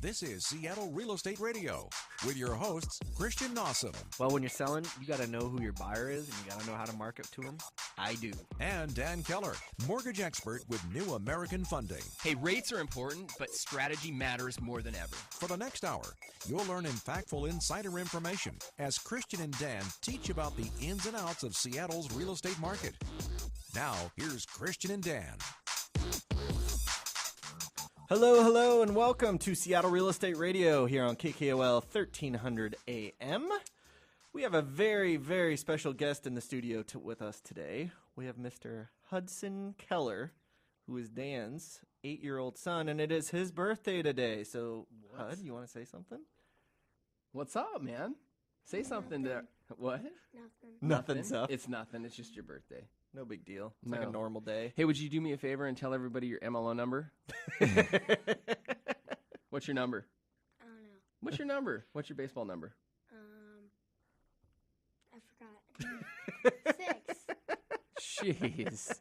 This is Seattle Real Estate Radio with your hosts, Christian Nossum. Well, when you're selling, you got to know who your buyer is and you got to know how to market to them. I do. And Dan Keller, mortgage expert with New American Funding. Hey, rates are important, but strategy matters more than ever. For the next hour, you'll learn impactful insider information as Christian and Dan teach about the ins and outs of Seattle's real estate market. Now, here's Christian and Dan. Hello, and welcome to Seattle Real Estate Radio here on KKOL 1300 AM. We have a very, very special guest in the studio with us today. We have Mr. Hudson Keller, who is Dan's 8-year-old son, and it is his birthday today. So, Hud, you want to say something? What's up, man? Say something there. What? Nothing's up. It's nothing. It's just your birthday. No big deal. It's like a normal day. Hey, would you do me a favor and tell everybody your MLO number? What's your number? I don't know. What's your number? What's your baseball number? I forgot. 6. Jeez.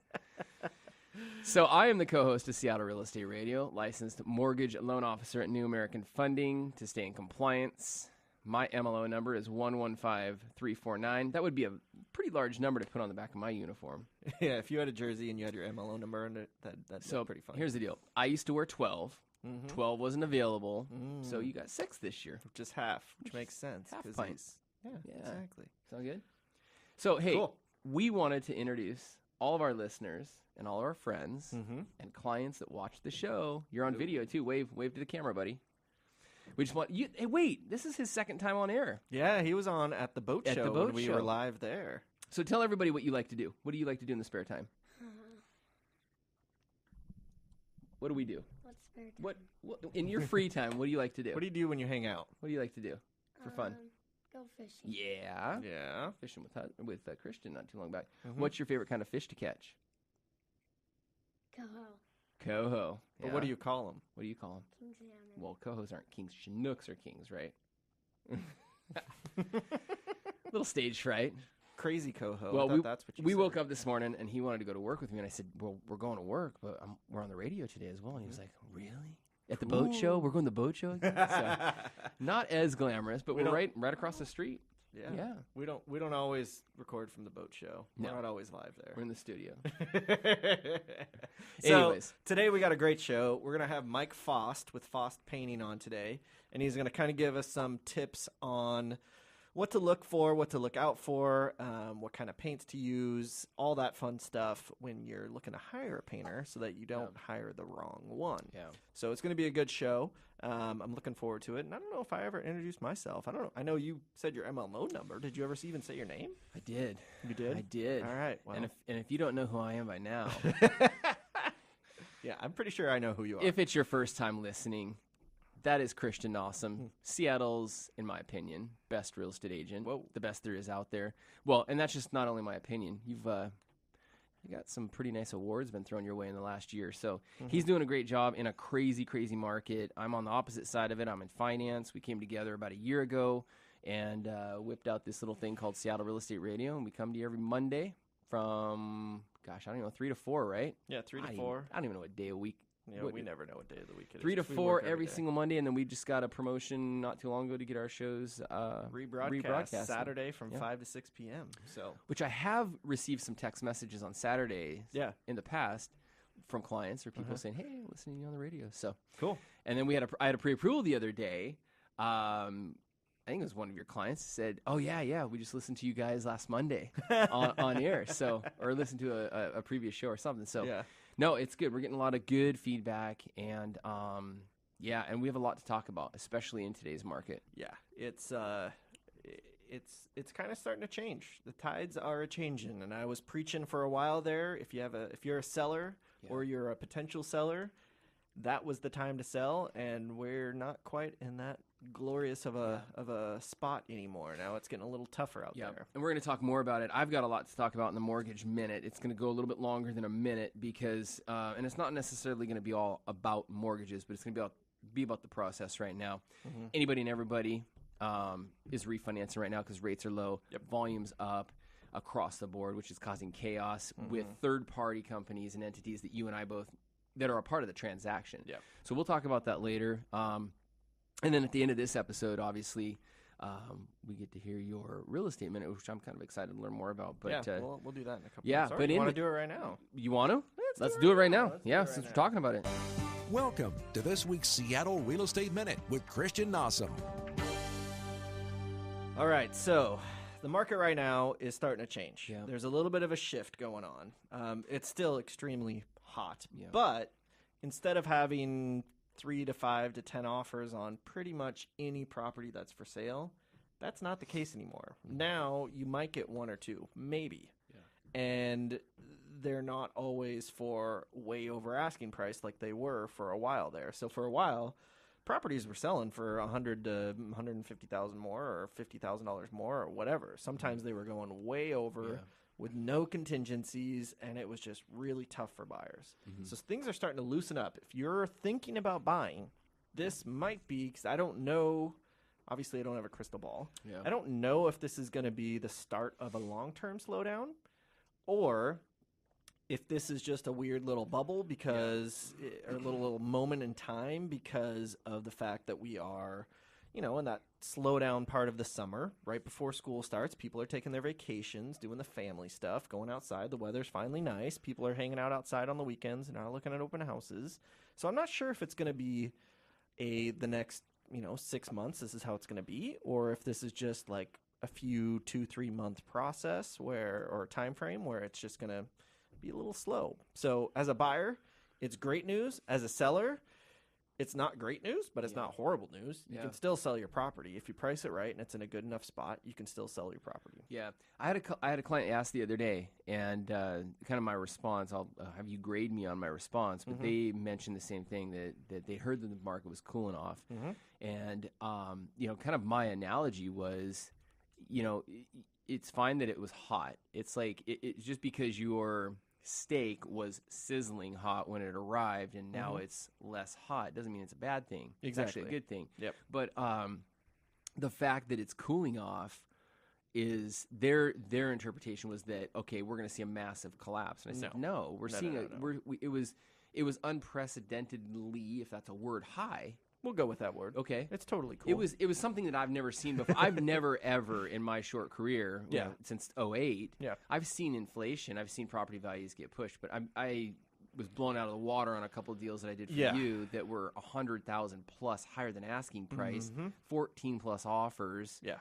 So I am the co-host of Seattle Real Estate Radio, licensed mortgage loan officer at New American Funding to stay in compliance. My MLO number is 115349. That would be a pretty large number to put on the back of my uniform. Yeah, if you had a jersey and you had your MLO number on it, that'd be pretty fun. Here's the deal. I used to wear 12. 12 wasn't available, so you got 6 this year. Just half, which makes sense. Half 'cause pints. Yeah, exactly. Sound good? So, hey, Cool. we wanted to introduce all of our listeners and all of our friends and clients that watch the show. You're on video, too. Wave to the camera, buddy. We just want you. Hey, wait! This is his second time on air. Yeah, he was on at the boat show when we were live there. So tell everybody what you like to do. What do you like to do in the spare time? What do we do? What's spare time? What in your free time? What do you like to do? What do you do when you hang out? What do you like to do for fun? Go fishing. Yeah, Yeah. fishing with Christian not too long back. What's your favorite kind of fish to catch? Coho. Coho. But Yeah. what do you call them? What do you call them? King salmon. Well, cohos aren't kings. Chinooks are kings, right? Little stage fright. Crazy coho. Well, that's what you we said. woke up this morning, and he wanted to go to work with me, and I said, well, we're going to work, but we're on the radio today as well. And he was like, really? At the boat show? We're going to the boat show again? So, not as glamorous, but we're right across the street. Yeah. We don't always record from the boat show. No. We're not always live there. We're in the studio. So, Anyways. today we got a great show. We're going to have Mike Faast with Faast Painting on today, and he's going to kind of give us some tips on what to look for, what to look out for, what kind of paints to use, all that fun stuff when you're looking to hire a painter so that you don't hire the wrong one. Yeah. So it's going to be a good show. I'm looking forward to it. And I don't know if I ever introduced myself. I don't know. I know you said your MLO number. Did you ever even say your name? I did. You did? I did. All right. Well. And if you don't know who I am by now, Yeah, I'm pretty sure I know who you are. if it's your first time listening, that is Christian Nossum, Seattle's, in my opinion, best real estate agent. Whoa. The best there is out there. Well, and that's just not only my opinion. You got some pretty nice awards been thrown your way in the last year. So he's doing a great job in a crazy, crazy market. I'm on the opposite side of it. I'm in finance. We came together about a year ago and whipped out this little thing called Seattle Real Estate Radio. And we come to you every Monday from, 3 to 4, right? Yeah, 3 to 4. I don't even know what day of week. Yeah, we never know what day of the week it is. 3 to We 4 work every day. single Monday, and then we just got a promotion not too long ago to get our shows Rebroadcast Saturday from 5 to 6 p.m. So, which I have received some text messages on Saturdays in the past from clients or people saying, hey, I'm listening to you on the radio. So cool. And then I had a pre-approval the other day. I think it was one of your clients said, oh, yeah, we just listened to you guys last Monday on air. So, or listened to a previous show or something. So, no, it's good. We're getting a lot of good feedback, and and we have a lot to talk about, especially in today's market. Yeah, it's kind of starting to change. The tides are a-changing, and I was preaching for a while there. If you're a seller or you're a potential seller, that was the time to sell, and we're not quite in that glorious of a spot anymore. Now it's getting a little tougher out there. And we're going to talk more about it. I've got a lot to talk about in the mortgage minute. It's going to go a little bit longer than a minute because, and it's not necessarily going to be all about mortgages, but it's going to be about the process right now. Anybody and everybody is refinancing right now because rates are low, volume's up across the board, which is causing chaos with third-party companies and entities that you and I both that are a part of the transaction. So we'll talk about that later. And then at the end of this episode, obviously, we get to hear your real estate minute, which I'm kind of excited to learn more about. But we'll do that in a couple yeah, minutes. but you want to do it right now? You want to? Let's do do it it right now. Let's do Yeah, it right since we're now. talking about it. Welcome to this week's Seattle Real Estate Minute with Christian Nossum. All right, so the market right now is starting to change. Yeah. There's a little bit of a shift going on. It's still extremely hot, Yeah. but instead of having 3 to 5 to 10 offers on pretty much any property that's for sale, that's not the case anymore. Now you might get 1 or 2, maybe. Yeah. And they're not always for way over asking price like they were for a while there. So for a while, properties were selling for $100,000 to $150,000 more or $50,000 more or whatever. Sometimes they were going way over with no contingencies, and it was just really tough for buyers. So things are starting to loosen up. If you're thinking about buying, this might be, because I don't know, obviously I don't have a crystal ball. Yeah. I don't know if this is going to be the start of a long-term slowdown or if this is just a weird little bubble because, or a little moment in time because of the fact that we are, in that slowdown part of the summer, right before school starts. People are taking their vacations, doing the family stuff, going outside. The weather's finally nice. People are hanging out outside on the weekends and are looking at open houses. So I'm not sure if it's going to be the next, 6 months, this is how it's going to be, or if this is just like a few 2-3 month process or time frame where it's just going to be a little slow. So as a buyer, it's great news. As a seller, it's not great news, but it's not horrible news. You can still sell your property. If you price it right and it's in a good enough spot, you can still sell your property. Yeah. I had a client ask the other day, and kind of my response, I'll have you grade me on my response, but they mentioned the same thing, that they heard that the market was cooling off. And, kind of my analogy was, it's fine that it was hot. It's like, it's just because your steak was sizzling hot when it arrived and now it's less hot doesn't mean it's a bad thing. It's actually a good thing. Yep. But the fact that it's cooling off is their interpretation was that, okay, we're going to see a massive collapse. And I said, no, we're seeing it was unprecedentedly, if that's a word, high. We'll go with that word. Okay. It's totally cool. It was something that I've never seen before. I've never, ever in my short career, since 2008, I've seen inflation. I've seen property values get pushed, but I was blown out of the water on a couple of deals that I did for you that were 100,000 plus higher than asking price, 14 plus offers. Yeah.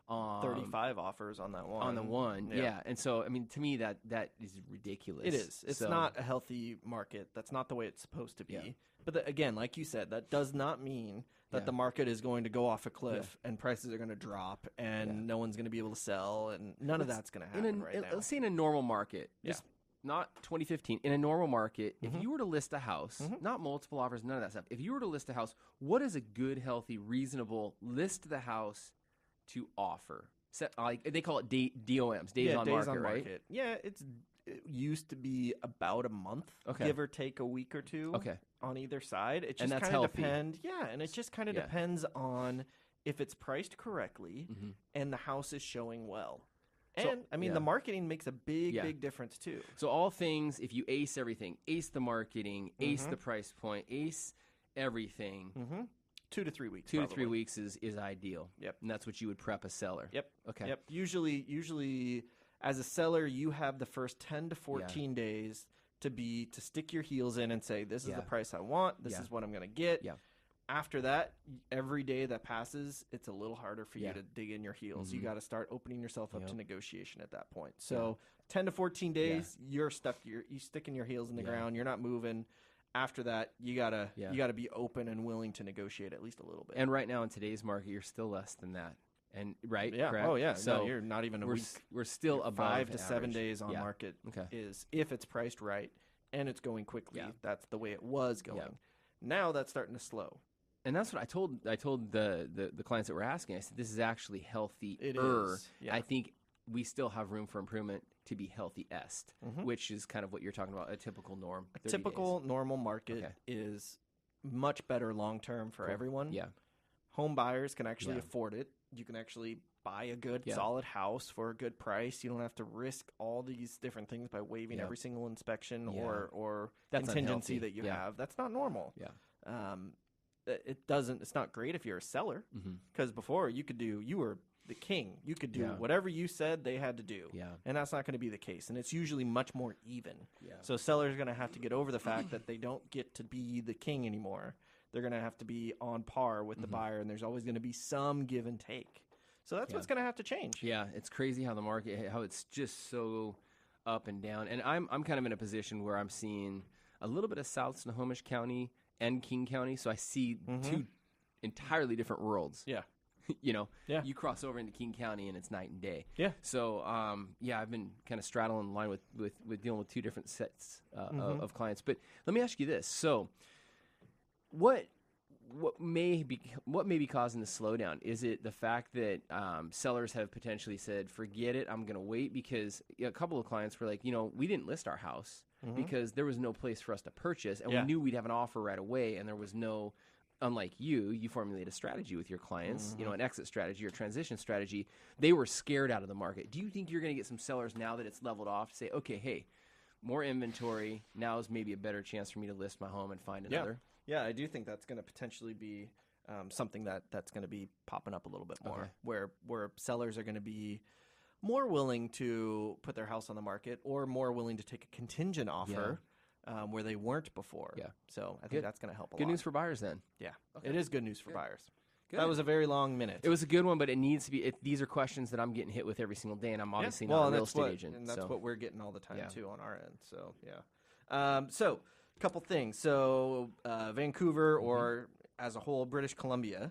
35 offers on that one. On the one, yeah. And so, I mean, to me, that is ridiculous. It is. It's not a healthy market. That's not the way it's supposed to be. Yeah. But again, like you said, that does not mean that the market is going to go off a cliff and prices are going to drop and no one's going to be able to sell and none of that's going to happen right now. Let's say in a normal market, just not 2015, in a normal market, if you were to list a house, not multiple offers, none of that stuff, if you were to list a house, what is a good, healthy, reasonable list the house to offer? They call it DOMs, days on market, right? Yeah, it used to be about a month, give or take a week or two on either side. It just kind of depends. Yeah, and it just kind of depends on if it's priced correctly and the house is showing well. And, the marketing makes a big difference, too. So all things, if you ace everything, ace the marketing, ace the price point, ace everything. 2 to 3 weeks. 2 to 3 weeks is ideal. Yep. And that's what you would prep a seller. Yep. Okay. Yep. Usually, as a seller, you have the first 10 to 14 days to stick your heels in and say, this is the price I want. This is what I'm going to get. Yeah. After that, every day that passes, it's a little harder for you to dig in your heels. You got to start opening yourself up to negotiation at that point. So 10 to 14 days, you're stuck. You're sticking your heels in the ground. You're not moving. After that, you gotta be open and willing to negotiate at least a little bit. And right now in today's market, you're still less than that. And right, yeah, correct? Oh yeah. So no, you're not even a week. We're still above 5 to average. 7 days on market is if it's priced right and it's going quickly. Yeah. That's the way it was going. Yeah. Now that's starting to slow. And that's what I told the clients that were asking. I said, this is actually healthy. It is. Yeah. I think we still have room for improvement to be healthiest, which is kind of what you're talking about, a typical norm. A typical normal market is much better long-term for everyone. Yeah. Home buyers can actually afford it. You can actually buy a good, solid house for a good price. You don't have to risk all these different things by waiving every single inspection or That's contingency unhealthy. that you have. That's not normal. Yeah. it's not great if you're a seller, because before you were the king. You could do whatever you said they had to do. Yeah. And that's not going to be the case. And it's usually much more even. Yeah. So sellers are going to have to get over the fact that they don't get to be the king anymore. They're going to have to be on par with the buyer, and there's always going to be some give and take. So that's what's going to have to change. Yeah, it's crazy how the market, how it's just so up and down. And I'm kind of in a position where I'm seeing a little bit of South Snohomish County and King County. So I see two entirely different worlds. Yeah. You know, you cross over into King County and it's night and day. Yeah. So, I've been kind of straddling the line with dealing with two different sets of clients. But let me ask you this: so, what may be causing the slowdown? Is it the fact that sellers have potentially said, "Forget it, I'm going to wait"? Because a couple of clients were like, we didn't list our house because there was no place for us to purchase, and we knew we'd have an offer right away, and there was no. Unlike you formulate a strategy with your clients, an exit strategy or transition strategy. They were scared out of the market. Do you think you're going to get some sellers now that it's leveled off to say, okay, hey, more inventory. Now is maybe a better chance for me to list my home and find another? Yeah, I do think that's going to potentially be something that's going to be popping up a little bit more, where sellers are going to be more willing to put their house on the market or more willing to take a contingent offer. Where they weren't before. Yeah. So I think that's going to help a lot. Good news for buyers then. Yeah. Okay. It is good news for buyers. Good. That was a very long minute. It was a good one, but it needs to be these are questions that I'm getting hit with every single day, and I'm obviously not a real estate agent. And that's what we're getting all the time, too, on our end. So, so a couple things. So Vancouver, or as a whole, British Columbia,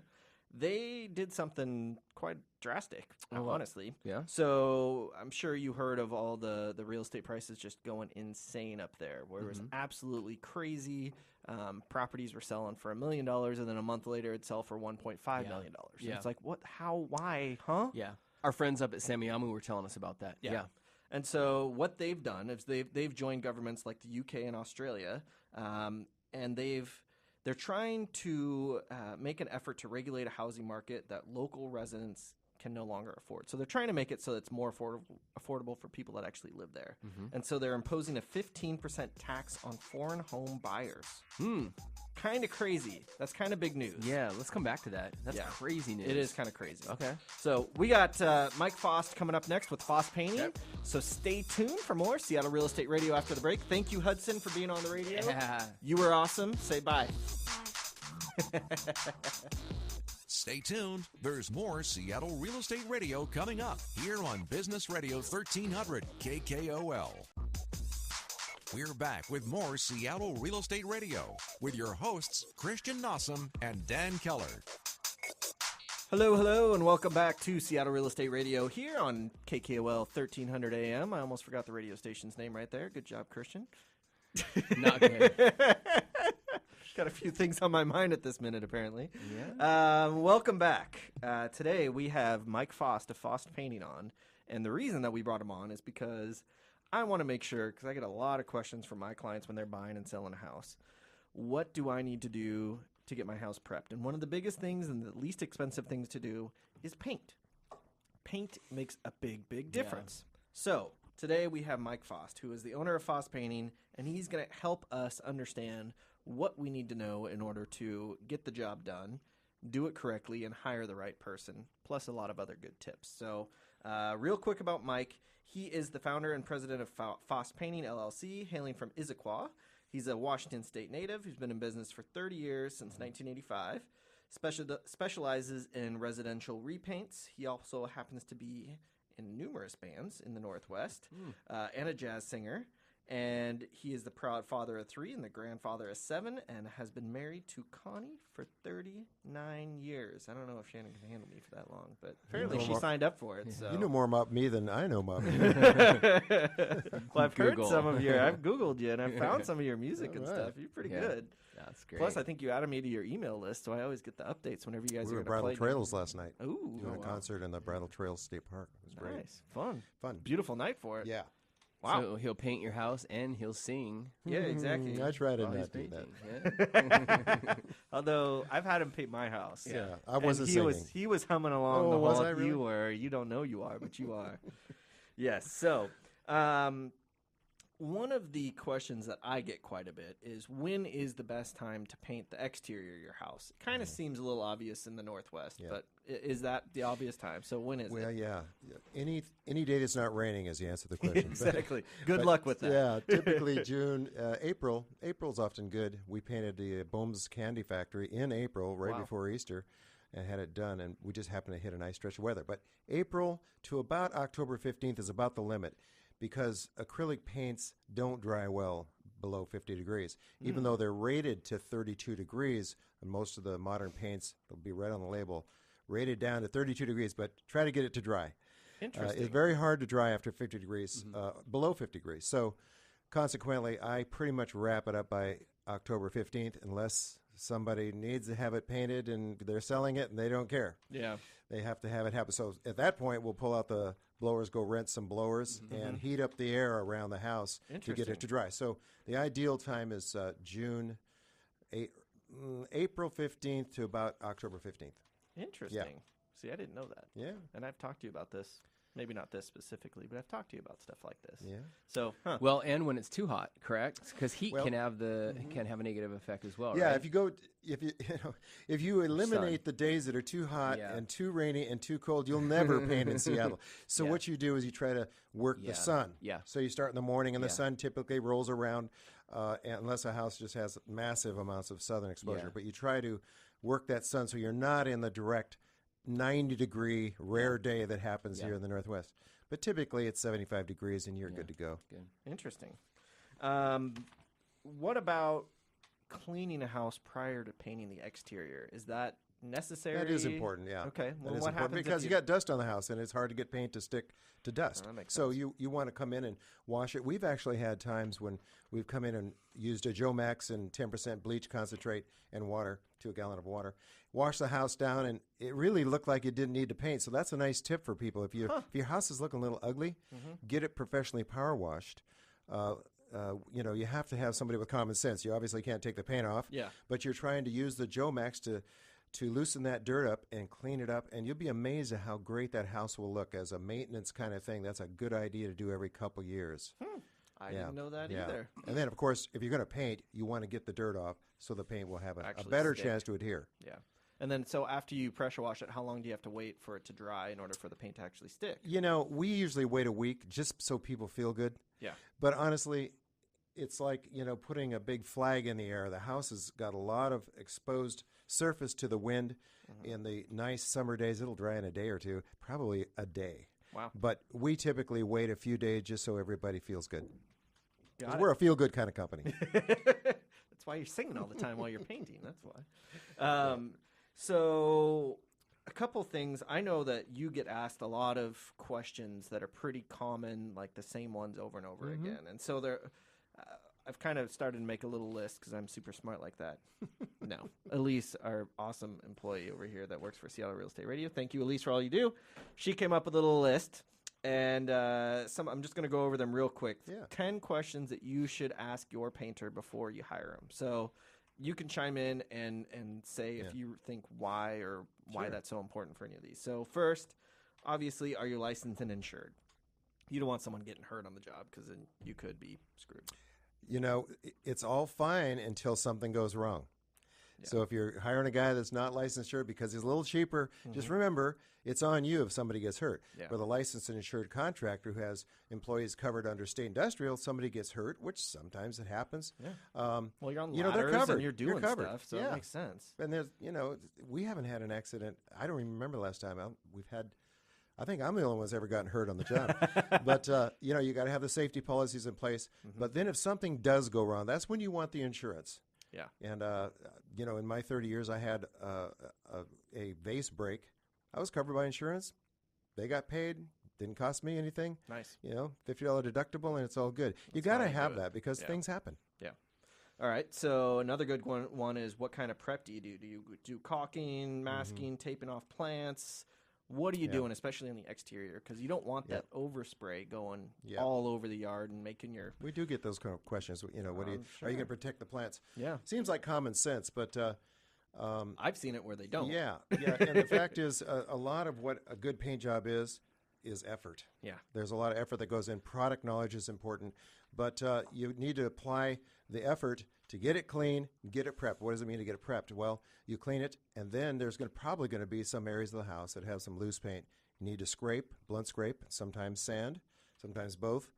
they did something quite drastic, honestly. Yeah. So I'm sure you heard of all the real estate prices just going insane up there, where it was absolutely crazy. Properties were selling for $1 million, and then a month later it'd sell for $1.5 million. Yeah. It's like, what, how, why, huh? Yeah. Our friends up at Samiamu were telling us about that. Yeah. And so what they've done is they've joined governments like the UK and Australia, and they're trying to make an effort to regulate a housing market that local residents can no longer afford. So they're trying to make it so it's more affordable for people that actually live there. And so they're imposing a 15% tax on foreign home buyers. Kind of crazy. That's kind of big news. Yeah, let's come back to that. That's crazy news. It is kind of crazy. Okay. So we got Mike Faast coming up next with Faast Painting. Yep. So stay tuned for more Seattle Real Estate Radio after the break. Thank you, Hudson, for being on the radio. Yeah. You were awesome. Say bye. Stay tuned. There's more Seattle Real Estate Radio coming up here on Business Radio 1300 KKOL. We're back with more Seattle Real Estate Radio with your hosts, Christian Nossum and Dan Keller. Hello, and welcome back to Seattle Real Estate Radio here on KKOL 1300 AM. I almost forgot the radio station's name right there. Good job, Christian. Not good. Got a few things on my mind at this minute, apparently. Yeah. Welcome back. Today we have Mike Faast of Faast Painting on, and the reason that we brought him on is because I want to make sure, because I get a lot of questions from my clients when they're buying and selling a house. What do I need to do to get my house prepped? And one of the biggest things and the least expensive things to do is paint. Paint makes a big difference. Yeah. So today we have Mike Faast, who is the owner of Faast Painting, and he's going to help us understand what we need to know in order to get the job done, do it correctly, and hire the right person, plus a lot of other good tips. So real quick about Mike. He is the founder and president of Faast Painting, LLC, hailing from Issaquah. He's a Washington State native who's been in business for 30 years, since 1985. Specializes in residential repaints. He also happens to be in numerous bands in the Northwest and a jazz singer. And he is the proud father of 3 and the grandfather of 7 and has been married to Connie for 39 years. I don't know if Shannon can handle me for that long, but apparently she signed up for it. So. You know more about me than I know about me. Well, I've heard some of your, I've Googled you, and I've found some of your music and stuff. You're pretty good. That's great. Plus, I think you added me to your email list, so I always get the updates whenever you guys we are were going to play. Bridle Trails last night. Ooh. Doing a concert in the Bridle Trails State Park. It was great. Nice. Fun. Fun. Beautiful night for it. Yeah. Wow. So he'll paint your house and he'll sing. Yeah, exactly. I try to while not he's do painting. that. Yeah. Although I've had him paint my house. Yeah, I wasn't and singing. He was humming along Oh, the was whole. I really? You were. You don't know you are, but you are. Yes. So, one of the questions that I get quite a bit is when is the best time to paint the exterior of your house? It kind of seems a little obvious in the Northwest, but is that the obvious time? So when is Well, it? yeah. Any day that's not raining is the answer to the question. Exactly. Good luck with that. Yeah, typically June, April. April's often good. We painted the Bohm's Candy Factory in April, right before Easter, and had it done, and we just happened to hit a nice stretch of weather. But April to about October 15th is about the limit, because acrylic paints don't dry well below 50 degrees. Even though they're rated to 32 degrees, and most of the modern paints, they'll be right on the label, rated down to 32 degrees, but try to get it to dry. Interesting. It's very hard to dry after 50 degrees, below 50 degrees. So consequently, I pretty much wrap it up by October 15th, unless somebody needs to have it painted and they're selling it and they don't care. Yeah. They have to have it happen. So at that point, we'll pull out the blowers, go rent some blowers, and heat up the air around the house to get it to dry. So the ideal time is April 15th to about October 15th. Interesting. See, I didn't know that. Yeah. And I've talked to you about this. Maybe not this specifically, but I've talked to you about stuff like this. Yeah. So, Well, and when it's too hot, correct? Because heat Well, can have can have a negative effect as well. Yeah, right? if you eliminate the days that are too hot and too rainy and too cold, you'll never paint in Seattle. So what you do is you try to work the sun. Yeah. So you start in the morning, and the sun typically rolls around, unless a house just has massive amounts of southern exposure. Yeah. But you try to work that sun so you're not in the direct 90-degree rare day that happens here in the Northwest. But typically it's 75 degrees, and you're good to go. Good. interesting. What about cleaning a house prior to painting the exterior? Is that necessary? That is important, yeah. Okay. That Well, is what important happens because if you got dust on the house, and it's hard to get paint to stick to dust. that makes So sense. you want to come in and wash it. We've actually had times when we've come in and used a Joe Max and 10% bleach concentrate and water to a gallon of water, wash the house down, and it really looked like it didn't need to paint. So that's a nice tip for people. If your house is looking a little ugly, get it professionally power washed. You have to have somebody with common sense. You obviously can't take the paint off. Yeah. But you're trying to use the Joe Max to loosen that dirt up and clean it up, and you'll be amazed at how great that house will look as a maintenance kind of thing. That's a good idea to do every couple years. I didn't know that either. And then, of course, if you're going to paint, you want to get the dirt off so the paint will have a Actually better stick. chance to adhere. Yeah. And then, so after you pressure wash it, how long do you have to wait for it to dry in order for the paint to actually stick? We usually wait a week just so people feel good. Yeah. But honestly, it's like, putting a big flag in the air. The house has got a lot of exposed surface to the wind. In the nice summer days, it'll dry in a day or two, probably a day. Wow. But we typically wait a few days just so everybody feels good. 'Cause Got we're a feel-good kind of company. That's why you're singing all the time while you're painting. That's why. So, a couple things. I know that you get asked a lot of questions that are pretty common, like the same ones over and over again. And so I've kind of started to make a little list because I'm super smart like that. No. Elise, our awesome employee over here that works for Seattle Real Estate Radio. Thank you, Elise, for all you do. She came up with a little list. And I'm just going to go over them real quick. Yeah. 10 questions that you should ask your painter before you hire him. So you can chime in and say if you think why that's so important for any of these. So first, obviously, are you licensed and insured? You don't want someone getting hurt on the job because then you could be screwed. It's all fine until something goes wrong. Yeah. So if you're hiring a guy that's not licensed insured because he's a little cheaper, just remember, it's on you if somebody gets hurt. Yeah. For the licensed and insured contractor who has employees covered under state industrial, somebody gets hurt, which sometimes it happens. Yeah. Well, you're on they're ladders covered. and you're doing covered. stuff, so yeah. it makes sense. And there's, we haven't had an accident. I don't even remember the last time we've had. I think I'm the only one who's ever gotten hurt on the job. But, you got to have the safety policies in place. But then if something does go wrong, that's when you want the insurance. Yeah. And, in my 30 years, I had a vase break. I was covered by insurance. They got paid. Didn't cost me anything. Nice. $50 deductible, and it's all good. You got to have that because things happen. Yeah. All right. So another good one is what kind of prep do you do? Do you do caulking, masking, taping off plants? What are you doing, especially on the exterior? Because you don't want that overspray going all over the yard and making your... We do get those kind of questions. What are you going to protect the plants? Yeah. Seems like common sense, but... I've seen it where they don't. Yeah. And the fact is, a lot of what a good paint job is is effort. Yeah. There's a lot of effort that goes in. Product knowledge is important, but you need to apply the effort to get it clean, get it prepped. What does it mean to get it prepped? Well, you clean it, and then there's probably going to be some areas of the house that have some loose paint. You need to scrape, blunt scrape, sometimes sand, sometimes both,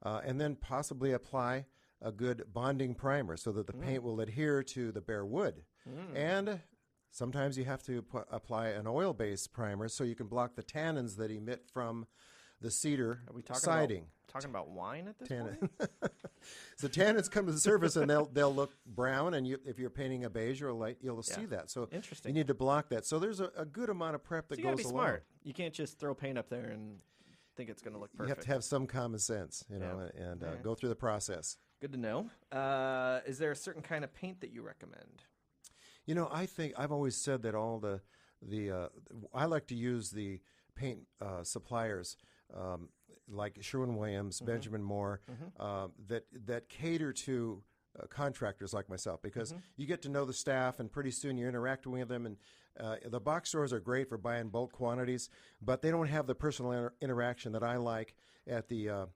and then possibly apply a good bonding primer so that the paint will adhere to the bare wood. And sometimes you have to apply an oil-based primer so you can block the tannins that emit from the cedar Are we talking siding. talking about wine at this point? So tannins come to the surface and they'll look brown, and if you're painting a beige or a light, you'll see that. So Interesting. you need to block that. So there's a good amount of prep that So you gotta goes be along. smart. You can't just throw paint up there and think it's going to look perfect. You have to have some common sense, and go through the process. Good to know. Is there a certain kind of paint that you recommend? I think I've always said that all the I like to use the paint suppliers like Sherwin-Williams, Benjamin Moore, that cater to contractors like myself, because you get to know the staff, and pretty soon you're interacting with them. And the box stores are great for buying bulk quantities, but they don't have the personal interaction that I like at the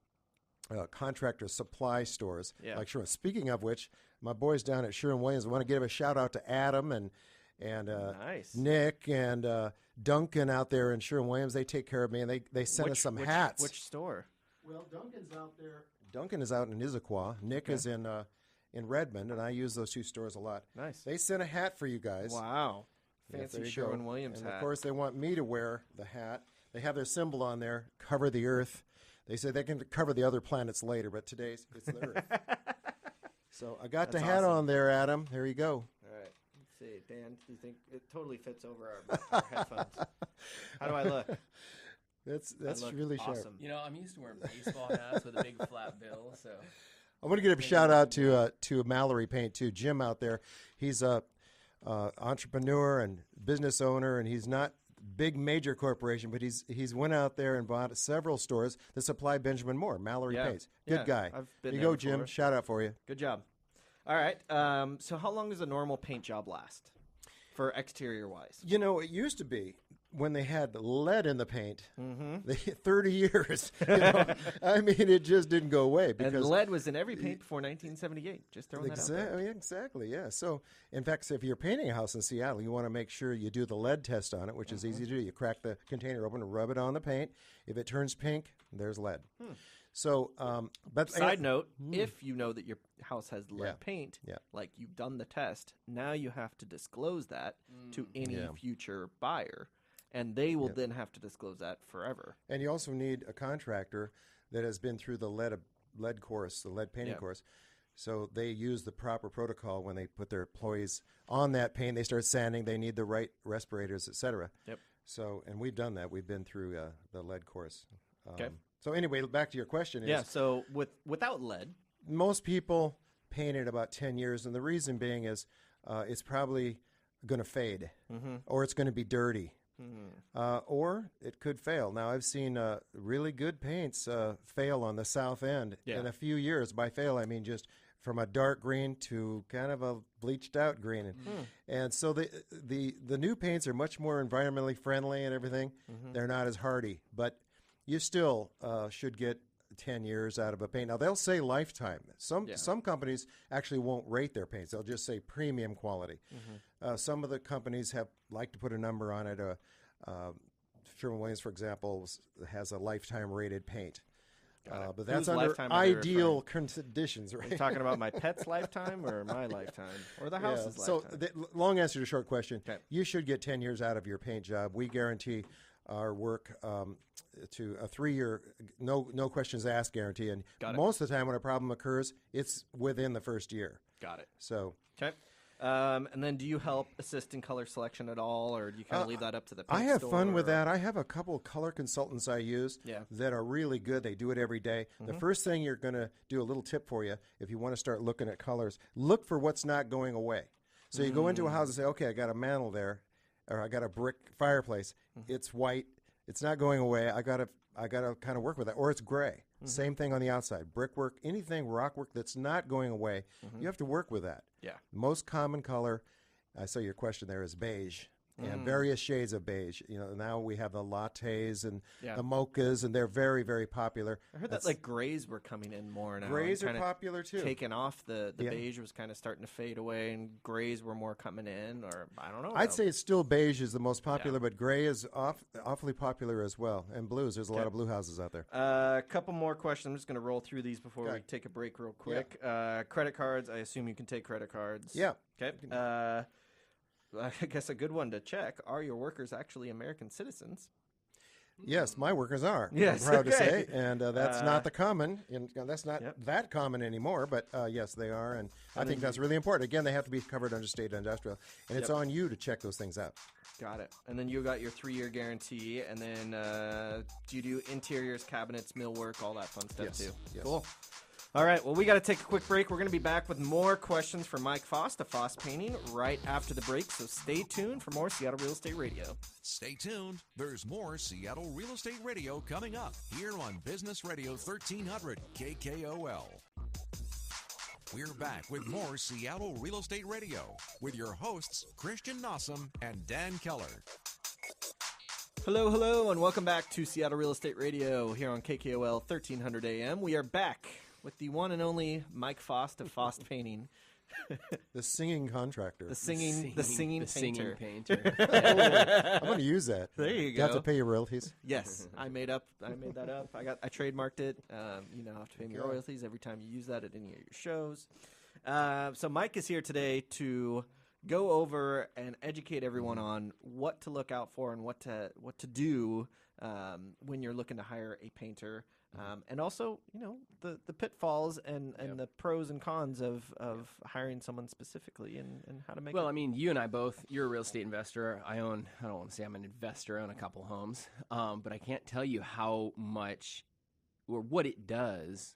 contractor supply stores like Sherwin. Speaking of which, my boys down at Sherwin-Williams, I want to give a shout out to Adam and Nice. Nick and Duncan out there in Sherwin-Williams. They take care of me, and they sent us some hats. Which store? Well, Duncan's out there. Duncan is out in Issaquah. Nick is in Redmond, and I use those two stores a lot. Nice. They sent a hat for you guys. Wow. Yes, Fancy there you go. Sherwin-Williams and hat. of course, they want me to wear the hat. They have their symbol on there, cover the earth. They say they can cover the other planets later, but today's it's the earth. So I got the hat on there, Adam. There you go. All right. Let's see. Dan, do you think it totally fits over our headphones? How do I look? That's look really sharp. awesome. I'm used to wearing baseball hats with a big flat bill, so. I want to give a shout out to Mallory Paint too. Jim out there, he's a entrepreneur and business owner, and he's not big major corporation, but he's went out there and bought several stores that supply Benjamin Moore. Mallory Paints, good guy. I've been there you there go, Jim. before. Shout out for you. Good job. All right. So how long does a normal paint job last for exterior wise? It used to be when they had lead in the paint, 30 years. I mean, it just didn't go away. Because And lead was in every paint before 1978. Just throwing that out there. Exactly, yeah. So, in fact, if you're painting a house in Seattle, you want to make sure you do the lead test on it, which is easy to do. You crack the container open and rub it on the paint. If it turns pink, there's lead. So, but Side note, if you know that your house has lead paint, Yeah. like you've done the test, now you have to disclose that to any future buyer, and they will then have to disclose that forever. And you also need a contractor that has been through the lead course, the lead painting course. So they use the proper protocol when they put their employees on that paint. They start sanding. They need the right respirators, et cetera. Yep. So, and we've done that. We've been through the lead course. Okay. So anyway, back to your question. Yeah. So without lead, Most people paint it about 10 years, and the reason being is it's probably going to fade, or it's going to be dirty, or it could fail. Now, I've seen really good paints fail on the south end in a few years. By fail, I mean just from a dark green to kind of a bleached out green. And so the new paints are much more environmentally friendly and everything. They're not as hardy, but you still should get 10 years out of a paint. Now, they'll say lifetime. Some companies actually won't rate their paints. They'll just say premium quality. Some of the companies like to put a number on it. Sherwin-Williams, for example, has a lifetime rated paint. But that's Whose under lifetime are they ideal conditions, right? are you talking about my pet's lifetime or my lifetime or the house's So lifetime? long answer to short question. Okay. You should get 10 years out of your paint job. We guarantee our work to a 3-year, no questions asked guarantee. And most of the time when a problem occurs, it's within the first year. Got it. So Okay. And then do you help assist in color selection at all, or do you kind of leave that up to the paint I have store, fun with or- that. I have a couple of color consultants I use that are really good. They do it every day. The first thing you're going to do, a little tip for you, if you want to start looking at colors, look for what's not going away. So you go into a house and say, okay, I got a mantel there, or I got a brick fireplace. It's white. It's not going away. I got to kind of work with that. Or it's gray. Same thing on the outside. Brickwork, anything rockwork that's not going away, you have to work with that. Yeah. Most common color, I saw your question there, is beige. and various shades of beige. You know, now we have the lattes and Yeah. the mochas, and they're very, very popular. I heard that like grays were coming in more now. Grays and are kinda popular too. Taking off the Yeah. beige was kind of starting to fade away, and grays were more coming in, or I don't know. I'd say it's still beige is the most popular, but gray is awfully popular as well. And blues, there's a lot of blue houses out there. A couple more questions. I'm just going to roll through these before we Okay. take a break real quick. Credit cards. I assume you can take credit cards. Yeah. Okay. I guess a good one to check. Are your workers actually American citizens? Yes, my workers are. Yes, I'm proud to okay. say, and that's not the common. That's not Yep. that common anymore. But yes, they are, and I think that's really important. Again, they have to be covered under state industrial, and it's on you to check those things out. Got it. And then you got your 3-year guarantee, and then do you do interiors, cabinets, millwork, all that fun stuff Yes, too? yes. Cool. All right, well, we got to take a quick break. We're going to be back with more questions for Mike Faast of Faast Painting right after the break, so stay tuned for more Seattle Real Estate Radio. Stay tuned. There's more Seattle Real Estate Radio coming up here on Business Radio 1300 KKOL. We're back with more Seattle Real Estate Radio with your hosts, Christian Nossum and Dan Keller. Hello, hello, and welcome back to Seattle Real Estate Radio here on KKOL 1300 AM. We are back with the one and only Mike Faast of Faast Painting, The singing contractor. the singing painter. I'm going to use that. There you You have go. to pay your royalties. Yes, I made that up. I trademarked it. You now have to pay me royalties every time you use that at any of your shows. So Mike is here today to go over and educate everyone on what to look out for and what to do when you're looking to hire a painter. And also, you know, the pitfalls and the pros and cons of hiring someone specifically and how to make Well, it. I mean, you and I both, you're a real estate investor. I don't want to say I'm an investor, I own a couple homes. But I can't tell you how much or what it does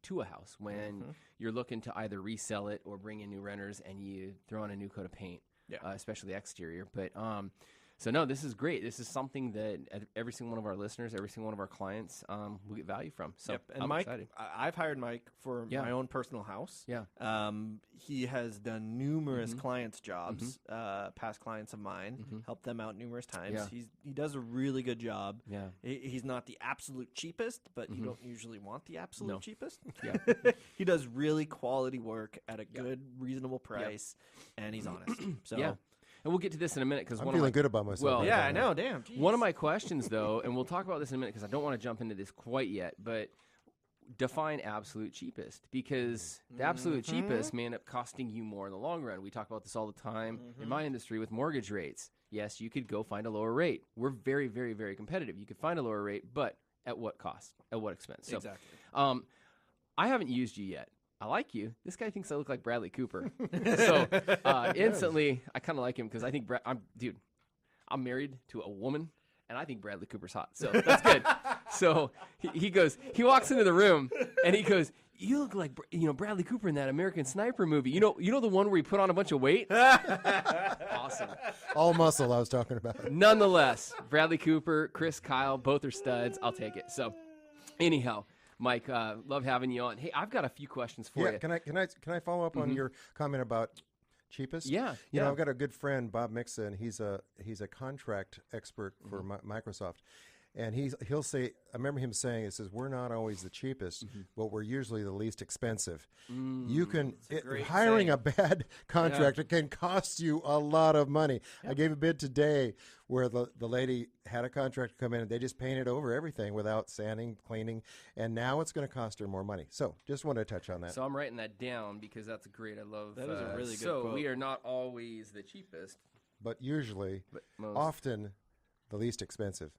to a house when you're looking to either resell it or bring in new renters and you throw on a new coat of paint, especially the exterior. But so no, this is great. This is something that every single one of our listeners, every single one of our clients will get value from. So And I'm Mike, excited. I've hired Mike for my own personal house. Yeah. He has done numerous clients' jobs, past clients of mine, helped them out numerous times. Yeah. He does a really good job. Yeah. He's not the absolute cheapest, but you don't usually want the absolute cheapest. Yeah. He does really quality work at a good, reasonable price, and he's honest. So Yeah. And we'll get to this in a minute because I'm feeling good about myself. Well, right yeah, now. I know. Damn. Geez. One of my questions, though, and we'll talk about this in a minute because I don't want to jump into this quite yet, but define absolute cheapest because the absolute cheapest may end up costing you more in the long run. We talk about this all the time in my industry with mortgage rates. Yes, you could go find a lower rate. We're very, very, very competitive. You could find a lower rate, but at what cost? At what expense? So, Exactly. I haven't used you yet. I like you. This guy thinks I look like Bradley Cooper. So instantly, I kind of like him because I think I'm married to a woman, and I think Bradley Cooper's hot. So that's good. So he walks into the room, and he goes, "You look like Bradley Cooper in that American Sniper movie. You know the one where he put on a bunch of weight." Awesome. All muscle I was talking about. Nonetheless, Bradley Cooper, Chris Kyle, both are studs. I'll take it. So anyhow. Mike, love having you on. Hey, I've got a few questions for you. Can I follow up on your comment about cheapest? Yeah, You know, I've got a good friend, Bob Mixon. He's a contract expert for Microsoft, and he'll say, I remember him saying, he says, we're not always the cheapest, but we're usually the least expensive. You can hiring saying. a bad contractor can cost you a lot of money. I gave a bid today where the lady had a contractor come in and they just painted over everything without sanding, cleaning, and now it's going to cost her more money. So just wanted to touch on that. So I'm writing that down because that's great. I love That is a really good So quote. we are not always the cheapest, But usually, but most often, the least expensive.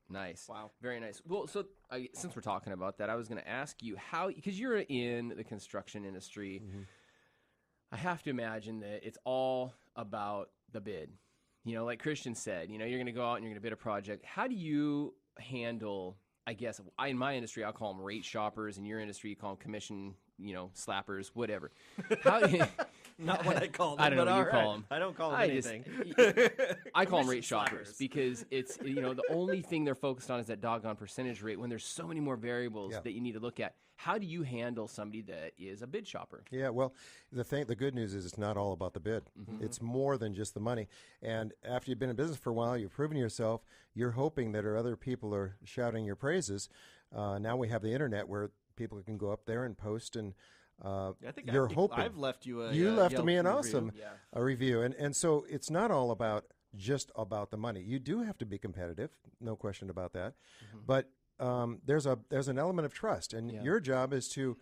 nice. Wow. Very nice. Well, so since we're talking about that, I was going to ask you how, because you're in the construction industry, I have to imagine that it's all about the bid. You know, like Christian said, you're going to go out and you're going to bid a project. How do you handle, I guess, in my industry, I'll call them rate shoppers. In your industry, you call them commission, slappers, whatever. Not what I call them. I don't know but what you all call right. them. I don't call them I just- anything. I call them Commission rate shoppers slappers. because it's, the only thing they're focused on is that doggone percentage rate when there's so many more variables Yeah. that you need to look at. How do you handle somebody that is a bid shopper? Yeah, well, the good news is it's not all about the bid. It's more than just the money. And after you've been in business for a while, you've proven yourself. You're hoping that other people are shouting your praises. Now we have the internet where people can go up there and post, and I think you're hoping. I've left you a You left Yelp me an review. awesome review, and so it's not all about just about the money. You do have to be competitive, no question about that. But there's an element of trust, and your job is to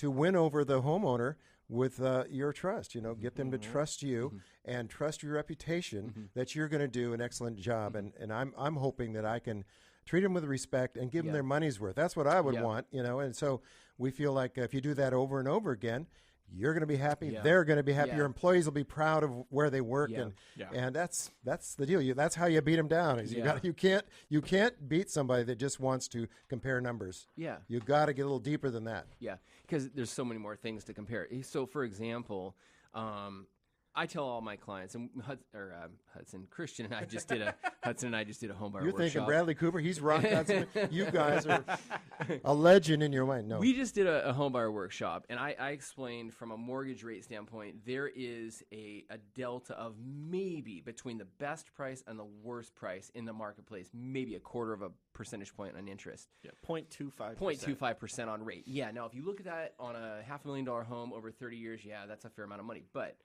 win over the homeowner with your trust. Get them to trust you and trust your reputation that you're going to do an excellent job. And I'm hoping that I can treat them with respect and give them their money's worth. That's what I would want. And so we feel like if you do that over and over again, you're going to be happy. Yeah. They're going to be happy. Yeah. Your employees will be proud of where they work, Yeah. and that's the deal. That's how you beat them down. Is you can't beat somebody that just wants to compare numbers. Yeah. You got to get a little deeper than that. Yeah, because there's so many more things to compare. So, for example, I tell all my clients, and Christian and I just did a home bar You're workshop. thinking Bradley Cooper? He's rock. You guys are a legend in your mind. No, We just did a home buyer workshop, and I explained from a mortgage rate standpoint, there is a delta of maybe between the best price and the worst price in the marketplace, maybe a quarter of a percentage point on interest. Yeah, 0.25%. 0.25% on rate. Yeah, now if you look at that on a $500,000 home over 30 years, yeah, that's a fair amount of money. But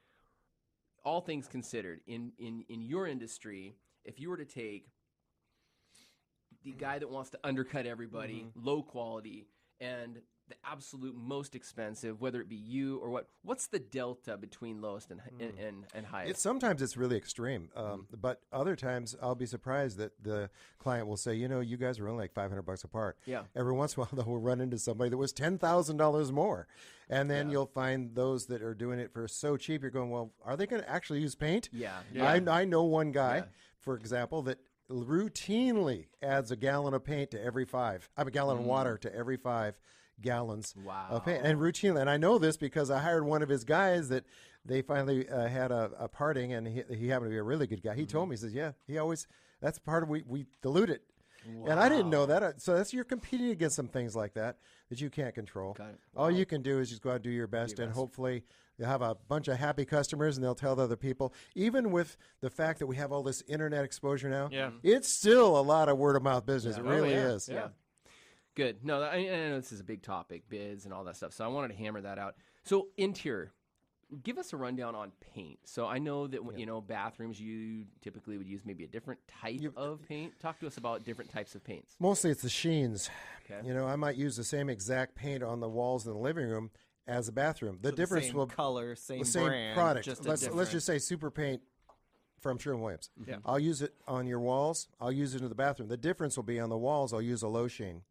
all things considered, in your industry, if you were to take the guy that wants to undercut everybody, low quality, and the absolute most expensive, whether it be you or what's the delta between lowest and highest? Sometimes it's really extreme, but other times I'll be surprised that the client will say, you guys are only like $500 apart. Yeah. Every once in a while, though, we'll run into somebody that was $10,000 more, and then you'll find those that are doing it for so cheap. You're going, well, are they going to actually use paint? Yeah. I know one guy, for example, that routinely adds a gallon of paint to every a gallon of water to every 5 gallons of paint, and routinely. And I know this because I hired one of his guys that they finally had a parting, and he happened to be a really good guy. He told me, he says, yeah, that's part of we dilute it. Wow. And I didn't know that. So you're competing against some things like that you can't control. Got it. All you can do is just go out and do your best, and hopefully you'll have a bunch of happy customers, and they'll tell the other people. Even with the fact that we have all this internet exposure now, it's still a lot of word of mouth business. It really is. Yeah. Good. No, I know this is a big topic, bids and all that stuff. So I wanted to hammer that out. So interior, give us a rundown on paint. So I know that bathrooms, you typically would use maybe a different type of paint. Talk to us about different types of paints. Mostly it's the sheens. Okay. I might use the same exact paint on the walls in the living room as the bathroom. The So difference the same will color, same brand, product. Just Let's just say Super Paint from Sherwin-Williams. Yeah. I'll use it on your walls. I'll use it in the bathroom. The difference will be on the walls. I'll use a low sheen,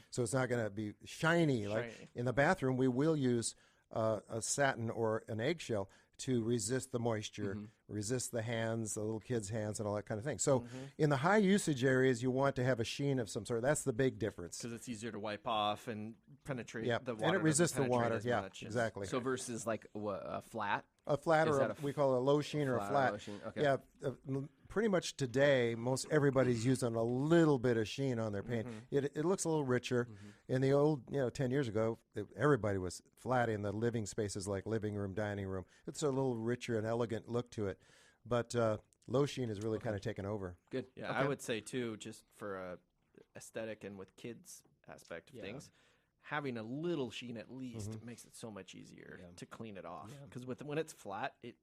so it's not going to be shiny. Like in the bathroom, we will use a satin or an eggshell to resist the moisture, resist the hands, the little kids' hands, and all that kind of thing. So in the high usage areas, you want to have a sheen of some sort. That's the big difference. Because it's easier to wipe off and penetrate the water. And it resists the doesn't water. penetrate as much. Exactly. So versus like a flat? A flat Is or that we call it a low sheen or a flat. Low sheen. Okay. Yeah, pretty much today, most everybody's using a little bit of sheen on their paint. It looks a little richer. In the old, 10 years ago, everybody was flat in the living spaces like living room, dining room. It's a little richer and elegant look to it. But low sheen is really kind of taken over. Good. Yeah, I would say, too, just for aesthetic and with kids aspect of things, having a little sheen at least makes it so much easier to clean it off. Because when it's flat, it's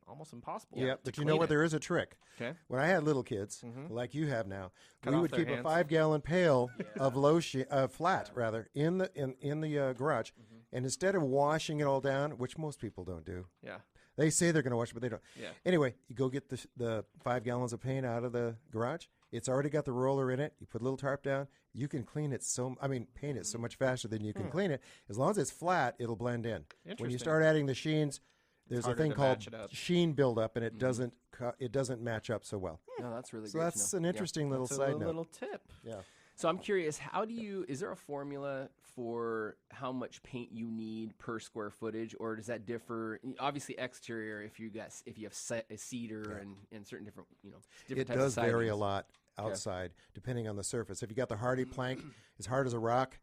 almost impossible. Yeah, but you know what? There is a trick. Okay. When I had little kids, like you have now, Cut we off would their keep hands. a 5-gallon pail of low sheen, flat rather, in the garage, and instead of washing it all down, which most people don't do, Yeah. they say they're going to wash it, but they don't. Yeah. Anyway, you go get the 5 gallons of paint out of the garage. It's already got the roller in it. You put a little tarp down. You can paint it so much faster than you can clean it. As long as it's flat, it'll blend in. When you Interesting. start adding the sheens, there's a harder thing to called match it up. sheen buildup, and it doesn't match up so well. No, that's really So great that's to know. an interesting little That's side a note. little tip. Yeah. So I'm curious, is there a formula for how much paint you need per square footage, or does that differ? Obviously, exterior if you have a cedar and certain different different It types does of vary a sidings. lot outside, depending on the surface. If you got the hardy plank, as hard as a rock,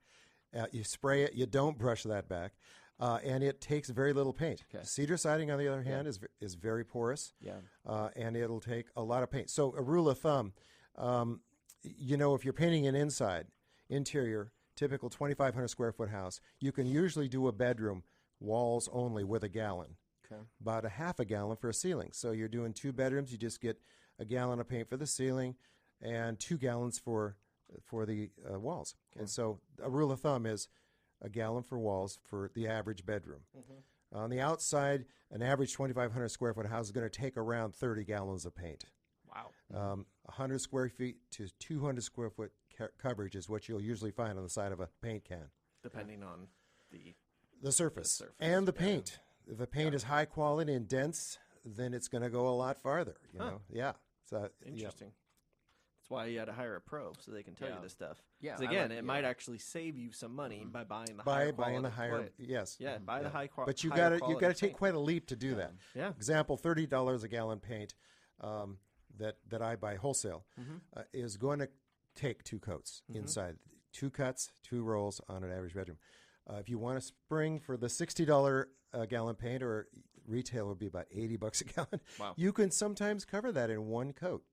you spray it. You don't brush that back, and it takes very little paint. Okay. Cedar siding, on the other hand, is very porous. Yeah. And it'll take a lot of paint. So a rule of thumb, if you're painting an interior, typical 2,500 square foot house, you can usually do a bedroom walls only with a gallon. Okay. About a half a gallon for a ceiling. So you're doing 2 bedrooms, you just get a gallon of paint for the ceiling and 2 gallons for the walls. Okay. And so a rule of thumb is a gallon for walls for the average bedroom. Mm-hmm. On the outside, an average 2,500 square foot house is going to take around 30 gallons of paint. Wow. 100 square feet to 200 square foot coverage is what you'll usually find on the side of a paint can. Depending on the surface and the paint. If the paint is high quality and dense, then it's going to go a lot farther. You know, So interesting. That's why you had to hire a pro so they can tell you this stuff. Yeah. 'Cause again, it might actually save you some money by buying the By high buying the quality. higher, yes. Yeah, buy the high quality. But you got to take quite a leap to do that. Yeah. Example: $30 a gallon paint that I buy wholesale is going to take 2 coats inside, 2 cuts, 2 rolls on an average bedroom. If you want a spring for the $60 a gallon paint, or retail would be about $80 a gallon, you can sometimes cover that in 1 coat.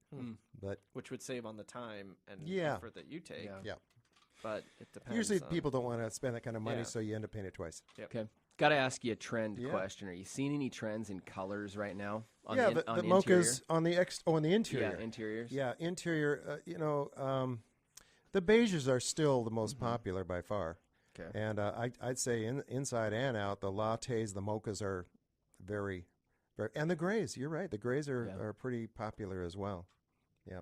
But which would save on the time and Yeah. effort that you take. yeah, But it depends. usually on, people don't want to spend that kind of money, Yeah. so you end up paying it twice. Okay. Got to ask you a trend Yeah. question. Are you seeing any trends in colors right now? On Yeah, the, the on the mochas on the on the interior. Yeah, interiors. Yeah, interior. The beiges are still the most popular by far. Okay. And I'd say inside and out, the lattes, the mochas are very, very, and the grays. You're right. The grays are pretty popular as well. Yeah.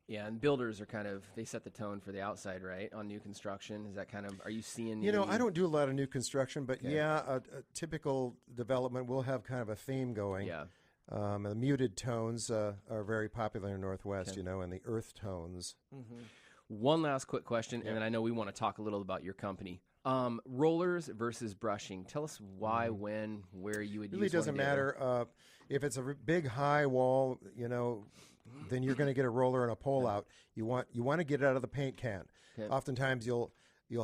Yeah, and builders are they set the tone for the outside, right? On new construction, is that are you seeing? I don't do a lot of new construction, but a typical development will have kind of a theme going. Yeah. The muted tones are very popular in the Northwest, and the earth tones. One last quick question, and then I know we want to talk a little about your company. Rollers versus brushing. Tell us why, when, where you would use Really doesn't one or the other. matter. If it's a big high wall, then you're going to get a roller and a pole out. You want to get it out of the paint can. Okay. Oftentimes you'll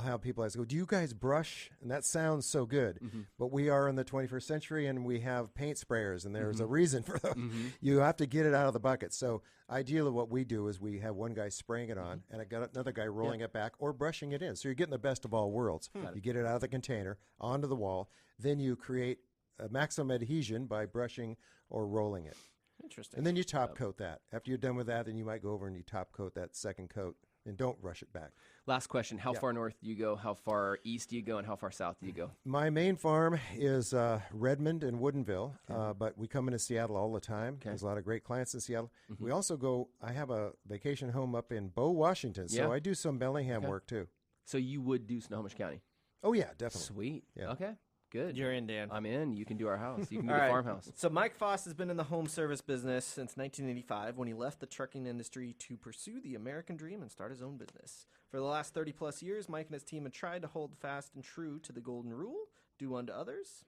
have people ask, "Do you guys brush?" And that sounds so good, but we are in the 21st century and we have paint sprayers, and there's a reason for them. You have to get it out of the bucket. So ideally, what we do is we have one guy spraying it on, and I got another guy rolling it back or brushing it in. So you're getting the best of all worlds. You get it out of the container onto the wall, then you create a maximum adhesion by brushing or rolling it. Interesting. And then you top coat that. After you're done with that, then you might go over and you top coat that second coat, and don't rush it back. Last question. How far north do you go? How far east do you go? And how far south do you go? My main farm is Redmond and Woodinville, but we come into Seattle all the time. There's a lot of great clients in Seattle. We also I have a vacation home up in Bow, Washington, so I do some Bellingham work too. So you would do Snohomish County? Oh, yeah, definitely. Sweet. Yeah. Okay. Good. You're in, Dan. I'm in. You can do our house. You can do All the right. farmhouse. So Mike Faast has been in the home service business since 1985 when he left the trucking industry to pursue the American dream and start his own business. For the last 30-plus years, Mike and his team have tried to hold fast and true to the golden rule, do unto others.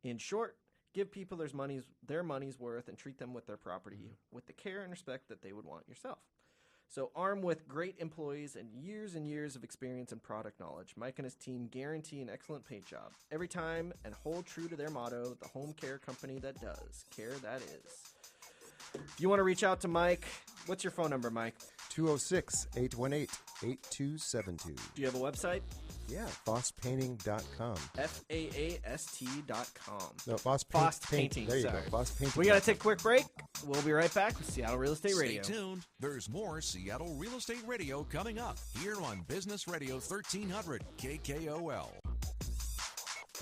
In short, give people their money's worth and treat them with their property with the care and respect that they would want yourself. So armed with great employees and years of experience and product knowledge, Mike and his team guarantee an excellent paint job every time and hold true to their motto, the home care company that does. Care that is. If you want to reach out to Mike, what's your phone number, Mike? 206-818-8272. Do you have a website? Yeah, FaastPainting.com. FAAST.com. No, Faast Painting. There you Sorry. go, Faast Painting. We got to take a quick break. We'll be right back with Seattle Real Estate Radio. Stay tuned. There's more Seattle Real Estate Radio coming up here on Business Radio 1300 KKOL.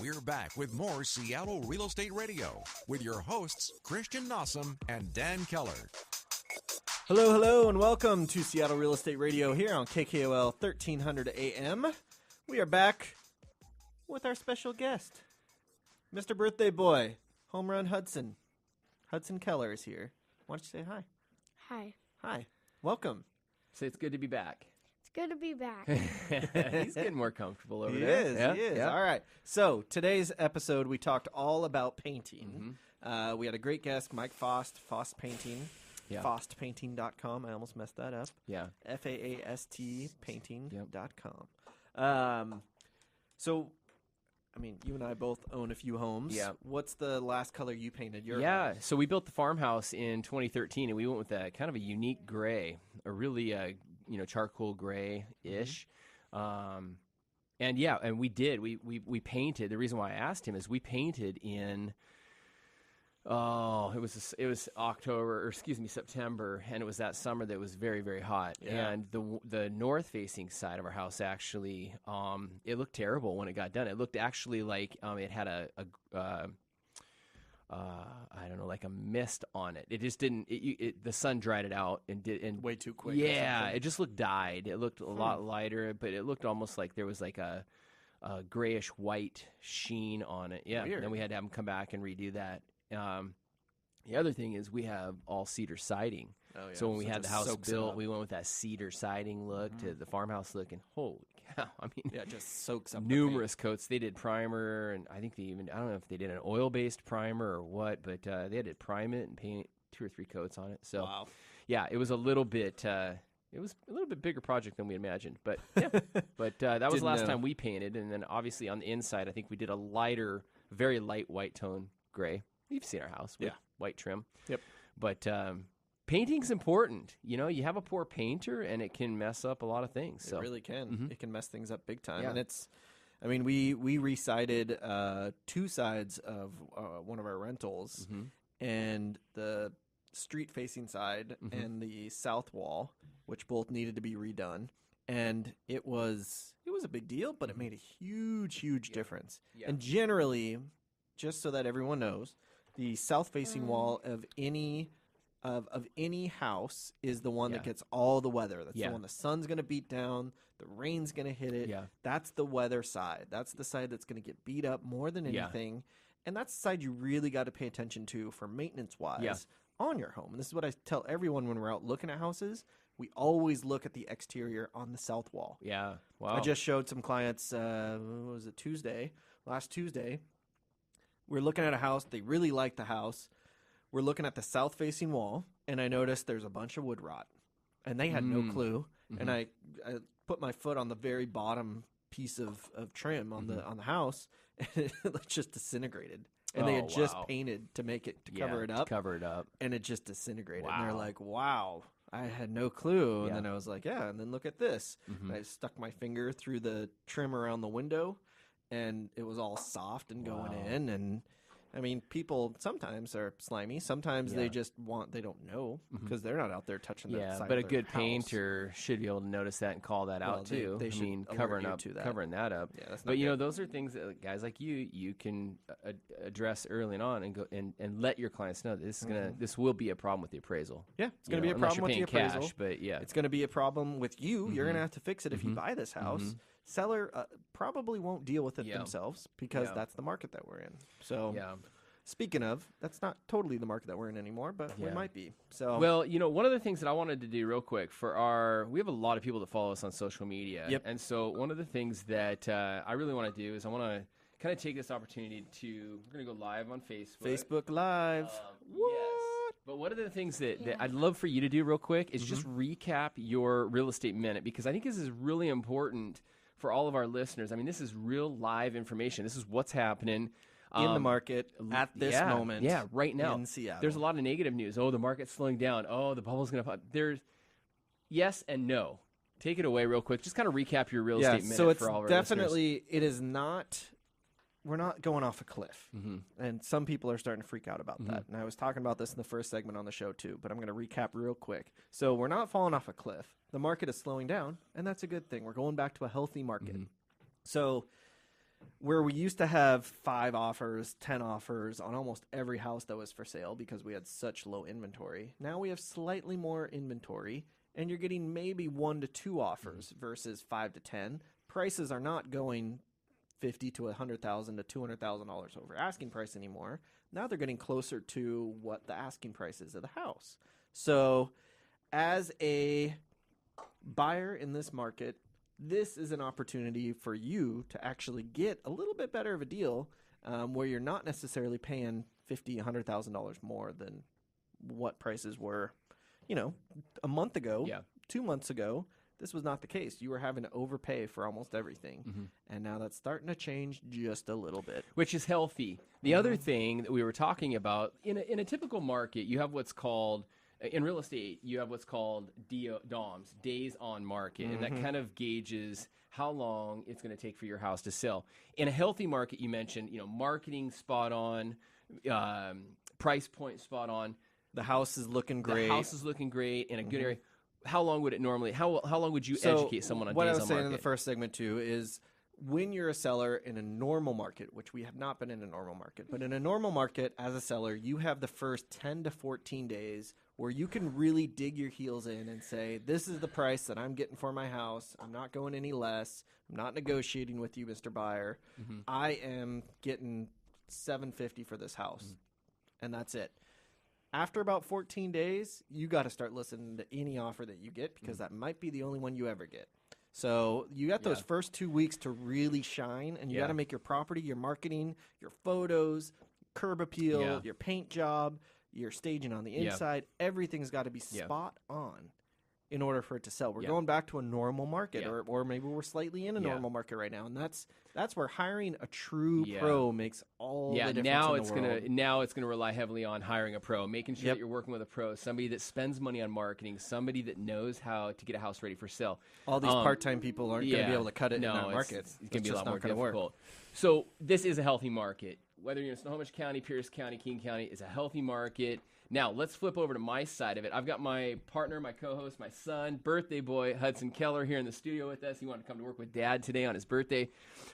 We're back with more Seattle Real Estate Radio with your hosts, Christian Nossum and Dan Keller. Hello, and welcome to Seattle Real Estate Radio here on KKOL 1300 AM. We are back with our special guest, Mr. Birthday Boy, Home Run Hudson. Hudson Keller is here. Why don't you say hi? Hi. Hi. Welcome. So it's good to be back. good to be back. He's getting more comfortable over He there. is. Yeah, He is. yeah. All right. So today's episode, we talked all about painting. We had a great guest, Mike Faast, Faast Painting. Yeah. FaastPainting.com. I almost messed that up. Yeah. FAAST painting.com. So, I mean, you and I both own a few homes. Yeah. What's the last color you painted your Yeah, home? so we built the farmhouse in 2013, and we went with a kind of a unique gray, a really, charcoal gray-ish. And yeah, and we did. We painted. The reason why I asked him is we painted in. Oh, it was September, and it was that summer that was very, very hot. Yeah. And the north facing side of our house actually, it looked terrible when it got done. It looked actually like it had I don't know, like a mist on it. It just didn't. The sun dried it out and Way too quick. yeah, it just looked dyed. It looked a lot lighter, but it looked almost like there was like a grayish white sheen on it. Yeah, Weird. then we had to have them come back and redo that. The other thing is we have all cedar siding. Oh, yeah. So when we had it the house soaks it built, up. we went with that cedar siding look to the farmhouse look, and holy cow! I mean, Yeah, it just soaks up numerous coats. They did primer, and I think I don't know if they did an oil-based primer or what, but they had to prime it and paint 2 or 3 coats on it. So, Wow. yeah, it was a little bit. It was a little bit bigger project than we imagined, but yeah. But that was Didn't the last know. time we painted, and then obviously on the inside, I think we did a lighter, very light white tone gray. You've seen our house with white trim. Yep. But painting's important. You know, you have a poor painter, and it can mess up a lot of things. So It really can. It can mess things up big time. Yeah. And we re-sided 2 sides of one of our rentals, and the street-facing side and the south wall, which both needed to be redone. And it was a big deal, but it made a huge difference. Yeah. And generally, just so that everyone knows, the south-facing wall of any house is the one that gets all the weather. That's the one the sun's going to beat down, the rain's going to hit it. Yeah. That's the weather side. That's the side that's going to get beat up more than anything. And that's the side you really got to pay attention to for maintenance-wise on your home. And this is what I tell everyone when we're out looking at houses. We always look at the exterior on the south wall. Yeah. Wow. I just showed some clients, last Tuesday. We're looking at a house. They really like the house. We're looking at the south-facing wall, and I noticed there's a bunch of wood rot. And they had no clue. And I put my foot on the very bottom piece of trim on the house, and it just disintegrated. And they had just painted to make it, to cover it up. Cover it up. And it just disintegrated. Wow. And they're like, wow, I had no clue. Yeah. And then I was like, yeah, and then look at this. And I stuck my finger through the trim around the window, and it was all soft and going in. And I mean, people sometimes are slimy. Sometimes they just they don't know because they're not out there touching that side but a of their good house. painter should be able to notice that and call that out too. they should alert covering you up to that. covering that up. Yeah, that's not but you know, good. those are things that like, guys like you can address early on and go and let your clients know that this will be a problem with the appraisal. Yeah, it's going to be a unless problem you're with the paying appraisal. cash, but yeah, It's going to be a problem with you. You're going to have to fix it if you buy this house. Seller probably won't deal with it themselves because that's the market that we're in. So speaking of, that's not totally the market that we're in anymore, but we might be. So well, you know, one of the things that I wanted to do real quick we have a lot of people that follow us on social media. Yep. And so one of the things that I really want to do is I want to kind of take this opportunity we're going to go live on Facebook. Facebook Live. Yes. But one of the things that I'd love for you to do real quick is just recap your real estate minute, because I think this is really important for all of our listeners. I mean, this is real live information. This is what's happening in the market at this moment. Yeah, right now. in Seattle. There's a lot of negative news. Oh, the market's slowing down. Oh, the bubble's going to pop. There's yes and no. Take it away real quick. Just kind of recap your real estate minute so it's for all of our definitely it is not. We're not going off a cliff, and some people are starting to freak out about that. And I was talking about this in the first segment on the show too, but I'm going to recap real quick. So we're not falling off a cliff. The market is slowing down, and that's a good thing. We're going back to a healthy market. So where we used to have 5 offers, 10 offers on almost every house that was for sale because we had such low inventory, now we have slightly more inventory, and you're getting maybe 1 to 2 offers versus 5 to 10. Prices are not going $50,000 to $100,000 to $200,000 over asking price anymore. Now they're getting closer to what the asking price is of the house. So as a buyer in this market, this is an opportunity for you to actually get a little bit better of a deal where you're not necessarily paying $50,000, $100,000 more than what prices were, a month ago, 2 months ago. This was not the case. You were having to overpay for almost everything. And now that's starting to change just a little bit. Which is healthy. The other thing that we were talking about, in a typical market, you have what's called, in real estate, you have what's called DOMs, days on market. And that kind of gauges how long it's going to take for your house to sell. In a healthy market, you mentioned, marketing spot on, price point spot on. The house is looking great. The house is looking great in a good area. How long would it normally? How long would you educate someone on days on market? What I was saying in the first segment too is when you're a seller in a normal market, which we have not been in a normal market, but in a normal market as a seller, you have the first 10 to 14 days where you can really dig your heels in and say, this is the price that I'm getting for my house. I'm not going any less. I'm not negotiating with you, Mr. Buyer. I am getting $750 for this house, and that's it. After about 14 days, you got to start listening to any offer that you get because that might be the only one you ever get. So you got those first 2 weeks to really shine, and you got to make your property, your marketing, your photos, curb appeal, your paint job, your staging on the inside. Everything's got to be spot on in order for it to sell. We're going back to a normal market, or maybe we're slightly in a normal market right now, and that's where hiring a true pro makes all the difference now in the world. Now it's gonna rely heavily on hiring a pro, making sure that you're working with a pro, somebody that spends money on marketing, somebody that knows how to get a house ready for sale. All these part-time people aren't going to be able to cut it in that market. It's going to be a lot more difficult. Work. So this is a healthy market. Whether you're in Snohomish County, Pierce County, King County, it's a healthy market. Now, let's flip over to my side of it. I've got my partner, my co-host, my son, birthday boy, Hudson Keller, here in the studio with us. He wanted to come to work with Dad today on his birthday.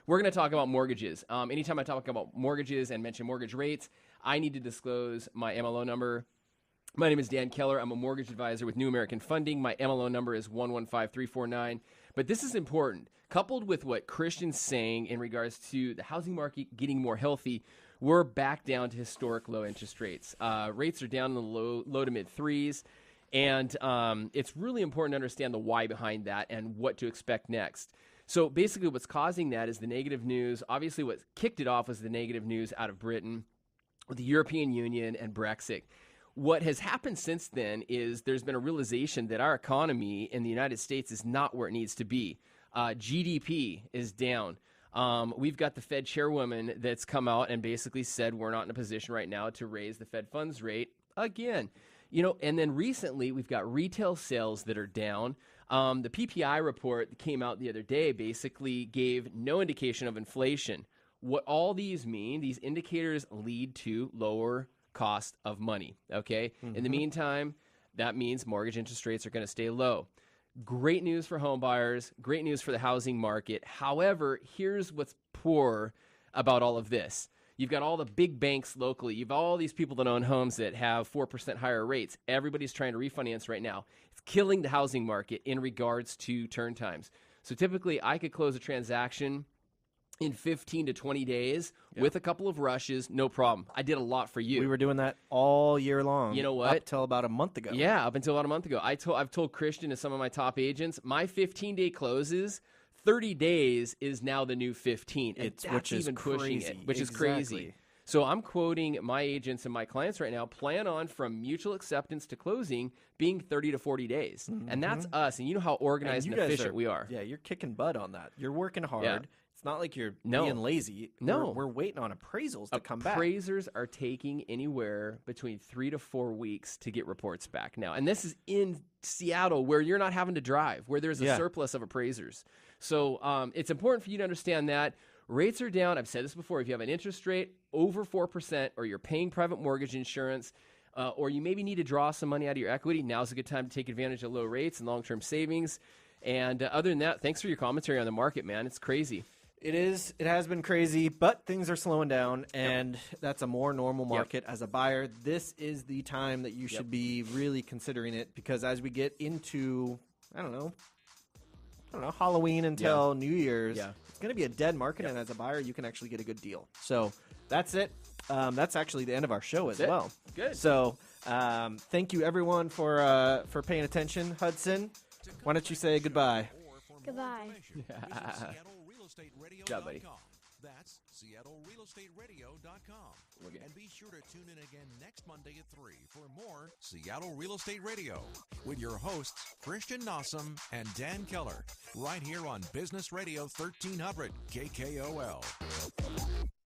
We're going to talk about mortgages. Anytime I talk about mortgages and mention mortgage rates, I need to disclose my MLO number. My name is Dan Keller. I'm a mortgage advisor with New American Funding. My MLO number is 115349. But this is important. Coupled with what Christian's saying in regards to the housing market getting more healthy, we're back down to historic low interest rates. Rates are down in the low to mid threes, and it's really important to understand the why behind that and what to expect next. So basically what's causing that is the negative news. Obviously what kicked it off was the negative news out of Britain, the European Union, and Brexit. What has happened since then is there's been a realization that our economy in the United States is not where it needs to be. GDP is down. We've got the Fed chairwoman that's come out and basically said we're not in a position right now to raise the Fed funds rate again. And then recently we've got retail sales that are down. The PPI report that came out the other day basically gave no indication of inflation. What all these mean, these indicators lead to lower cost of money, okay? In the meantime, that means mortgage interest rates are going to stay low. Great news for home buyers, great news for the housing market. However, here's what's poor about all of this. You've got all the big banks locally. You've all these people that own homes that have 4% higher rates. Everybody's trying to refinance right now. It's killing the housing market in regards to turn times. So typically, I could close a transaction in 15 to 20 days with a couple of rushes, no problem. I did a lot for you. We were doing that all year long. You know what? Up till about a month ago. Yeah, up until about a month ago. I've told Christian and some of my top agents, my 15-day closes, 30 days is now the new 15. And which is even pushing crazy. It, which is crazy. So I'm quoting my agents and my clients right now, plan on from mutual acceptance to closing being 30 to 40 days. And that's us. And you know how organized and efficient we are. Yeah, you're kicking butt on that. You're working hard. Yeah. It's not like you're being lazy. No. We're waiting on appraisals to come back. Appraisers are taking anywhere between 3 to 4 weeks to get reports back now. And this is in Seattle where you're not having to drive, where there's a surplus of appraisers. So it's important for you to understand that. Rates are down. I've said this before. If you have an interest rate over 4% or you're paying private mortgage insurance or you maybe need to draw some money out of your equity, now's a good time to take advantage of low rates and long-term savings. And other than that, thanks for your commentary on the market, man. It's crazy. It is. It has been crazy, but things are slowing down, and that's a more normal market. As a buyer, this is the time that you should be really considering it, because as we get into, I don't know, Halloween until New Year's, it's going to be a dead market, and as a buyer, you can actually get a good deal. So that's it. That's actually the end of our show as well. Good. So thank you, everyone, for paying attention. Hudson, Why don't you say goodbye? Goodbye. Good job, buddy. That's SeattleRealEstateRadio.com. Okay. And be sure to tune in again next Monday at 3 for more Seattle Real Estate Radio with your hosts, Christian Nossum and Dan Keller, right here on Business Radio 1300 KKOL.